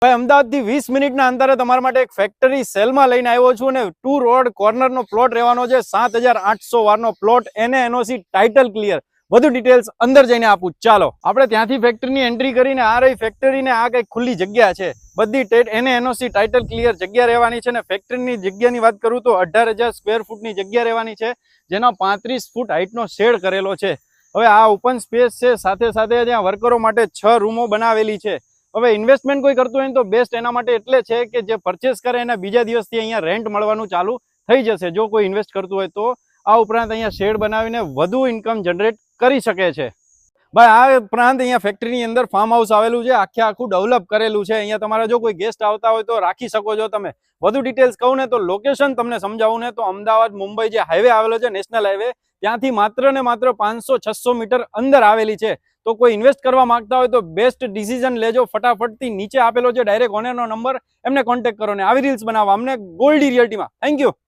ભાઈ અમદાવાદથી 20 મિનિટના અંતરે તમારા માટે એક ફેક્ટરી સેલમાં લઈને આવ્યો છું અને 2 રોડ કોર્નરનો પ્લોટ રહેવાનો છે. 7800 વારનો પ્લોટ, એને એનઓસી ટાઇટલ ક્લિયર. વધુ ડિટેલ્સ અંદર જઈને આપું. ચાલો આપણે ત્યાંથી ફેક્ટરીની એન્ટ્રી કરીને આ રહી ફેક્ટરીને આ કઈ ખુલ્લી જગ્યા છે. બધી એને એનઓસી ટાઇટલ ક્લિયર જગ્યા રહેવાની છે. અને ફેક્ટરીની જગ્યાની વાત કરું તો 18,000 સ્ક્વેર ફૂટની જગ્યા રહેવાની છે, જેનો 35 ફૂટ હાઇટનો શેડ કરેલો છે. હવે આ ઓપન સ્પેસ છે, સાથે સાથે ત્યાં વર્કરો માટે 6 રૂમો બનાવેલી છે. હવે ઇન્વેસ્ટમેન્ટ કોઈ કરતું હોય તો બેસ્ટ એના માટે એટલે છે કે જે પરચેસ કરે એના બીજા દિવસથી અહીંયા રેન્ટ મળવાનું ચાલુ થઈ જશે, જો કોઈ ઇન્વેસ્ટ કરતું હોય તો. આ ઉપરાંત અહીંયા શેડ બનાવીને વધુ ઇન્કમ જનરેટ કરી શકે છે. ભાઈ આ ઉપરાંત અહીંયા ફેક્ટરીની અંદર ફાર્મ હાઉસ આવેલું છે, આખું ડેવલપ કરેલું છે. અહીંયા તમારા જો કોઈ ગેસ્ટ આવતા હોય તો રાખી શકો છો તમે. વધુ ડિટેલ્સ કહું ને તો લોકેશન તમને સમજાવું ને તો અમદાવાદ મુંબઈ જે હાઈવે આવેલો છે, નેશનલ હાઈવે, ત્યાંથી માત્ર ને માત્ર 500-600 મીટર અંદર આવેલી છે. તો કોઈ ઇન્વેસ્ટ કરવા માંગતા હોય તો બેસ્ટ ડિસિઝન લેજો. ફટાફટથી નીચે આપેલો છે ડાયરેક્ટ ઓનરનો નંબર, એમને કોન્ટેક્ટ કરો ને આવી રીલ્સ બનાવવા અમને ગોલ્ડી રિયલ્ટીમાં. Thank you.